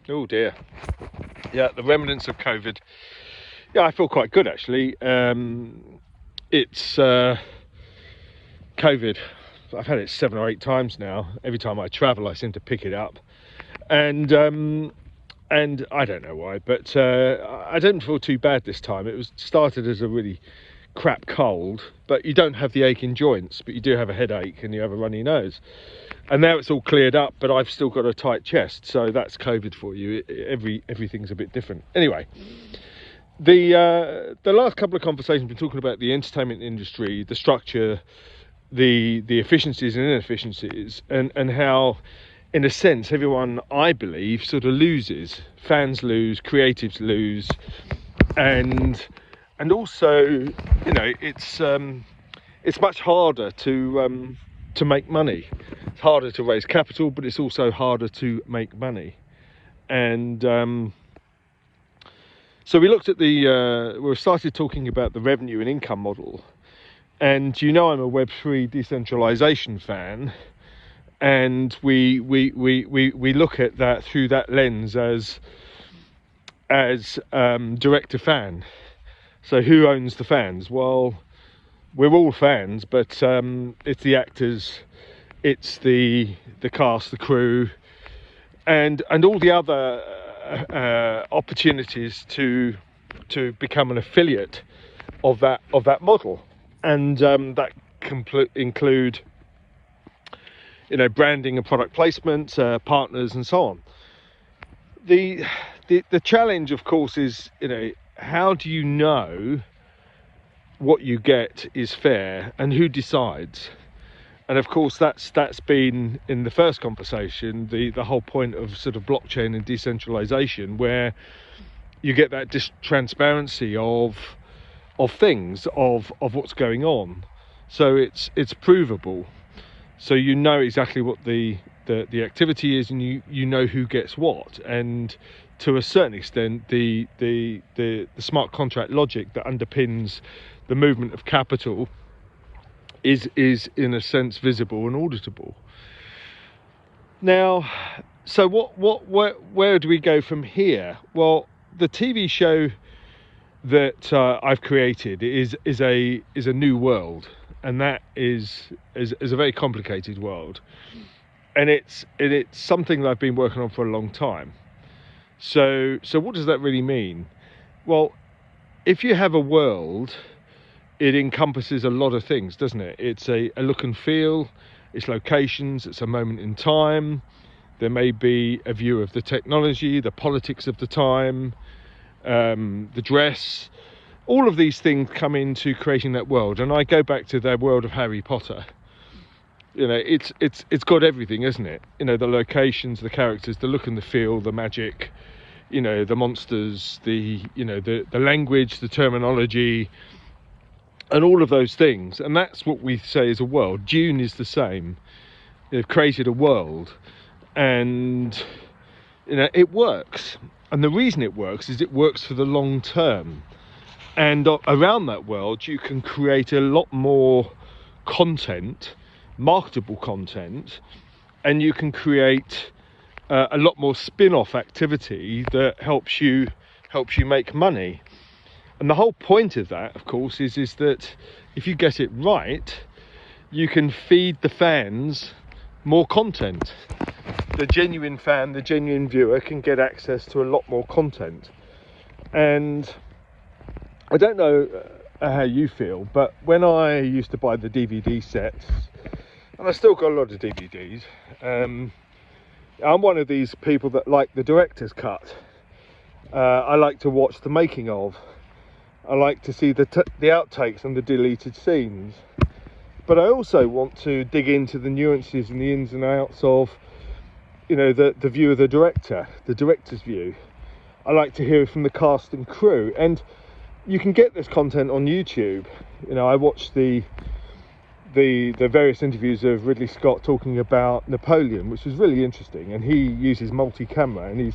Oh dear. Yeah, the remnants of COVID. Yeah, I feel quite good actually. It's COVID. I've had it 7 or 8 times now. Every time I travel, I seem to pick it up, and I don't know why, but I didn't feel too bad this time. It was started as a really crap cold, but you don't have the ache in joints, but you do have a headache and you have a runny nose. And now it's all cleared up, but I've still got a tight chest, so that's COVID for you. Everything's a bit different. Anyway, the last couple of conversations we've been talking about the entertainment industry, the structure, the efficiencies and inefficiencies, and how, in a sense, everyone, I believe, sort of loses. Fans lose, creatives lose, and also, you know, it's much harder to make money. It's harder to raise capital, but it's also harder to make money. And so we looked at we started talking about the revenue and income model. And you know, I'm a Web3 decentralization fan, and we look at that through that lens as direct to fan. So who owns the fans? Well, we're all fans, but it's the actors, it's the cast, the crew, and all the other opportunities to become an affiliate of that model, and that include, you know, branding and product placement, partners, and so on. The challenge, of course, is, you know, how do you know what you get is fair, and who decides? And of course, that's been in the first conversation, the whole point of sort of blockchain and decentralization, where you get that transparency of things, of what's going on. So it's provable. So you know exactly what the activity is, and you know who gets what. And to a certain extent, the smart contract logic that underpins the movement of capital is in a sense visible and auditable. Now, so where do we go from here? Well, the TV show that I've created is a new world, and that is a very complicated world, and it's something that I've been working on for a long time. So what does that really mean? Well, if you have a world, it encompasses a lot of things, doesn't it? It's a look and feel, it's locations, it's a moment in time. There may be a view of the technology, the politics of the time, the dress. All of these things come into creating that world, and I go back to the world of Harry Potter. You know, it's got everything, isn't it? You know, the locations, the characters, the look and the feel, the magic, you know, the monsters, the language, the terminology, and all of those things. And that's what we say is a world. Dune is the same. They've created a world, and you know, it works. And the reason it works is it works for the long term. And around that world, you can create a lot more content, marketable content, and you can create a lot more spin-off activity that helps you make money. And the whole point of that, of course, is that if you get it right, you can feed the fans more content. The genuine fan, the genuine viewer, can get access to a lot more content. And I don't know how you feel, but when I used to buy the DVD sets, and I still got a lot of DVDs, I'm one of these people that like the director's cut. I like to watch the making of. I like to see the outtakes and the deleted scenes. But I also want to dig into the nuances and the ins and outs of, you know, the view of the director, the director's view. I like to hear from the cast and crew, and you can get this content on YouTube. You know, I watched the various interviews of Ridley Scott talking about Napoleon, which was really interesting, and he uses multi-camera, and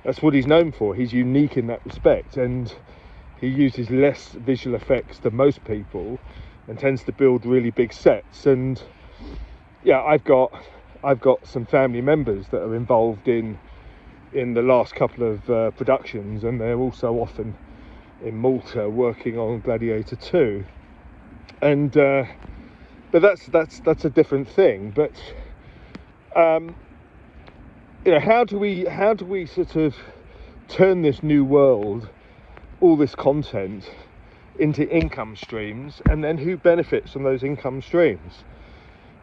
that's what he's known for. He's unique in that respect, and he uses less visual effects than most people, and tends to build really big sets. And yeah, I've got some family members that are involved in in the last couple of productions, and they're also often in Malta working on Gladiator 2. And but that's a different thing. But you know, how do we sort of turn this new world, all this content, into income streams, and then who benefits from those income streams?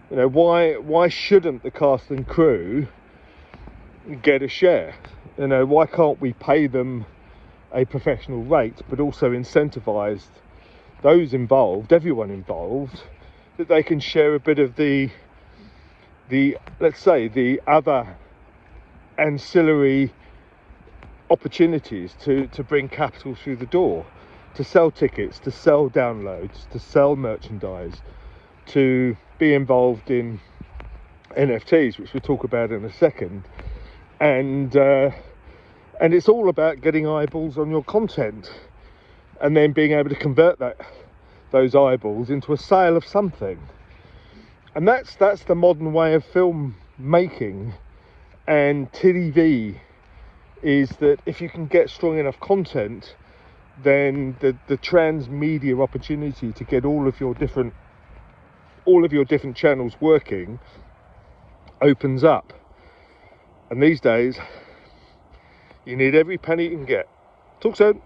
You know, why shouldn't the cast and crew get a share? You know, why can't we pay them a professional rate, but also incentivize those involved, everyone involved, that they can share a bit of the let's say the other ancillary opportunities to bring capital through the door, to sell tickets, to sell downloads, to sell merchandise, to be involved in NFTs, which we'll talk about in a second. And it's all about getting eyeballs on your content, and then being able to convert those eyeballs into a sale of something. And that's the modern way of film making and TV, is that if you can get strong enough content, then the transmedia opportunity to get all of your different channels working opens up. And these days, you need every penny you can get. Talk soon.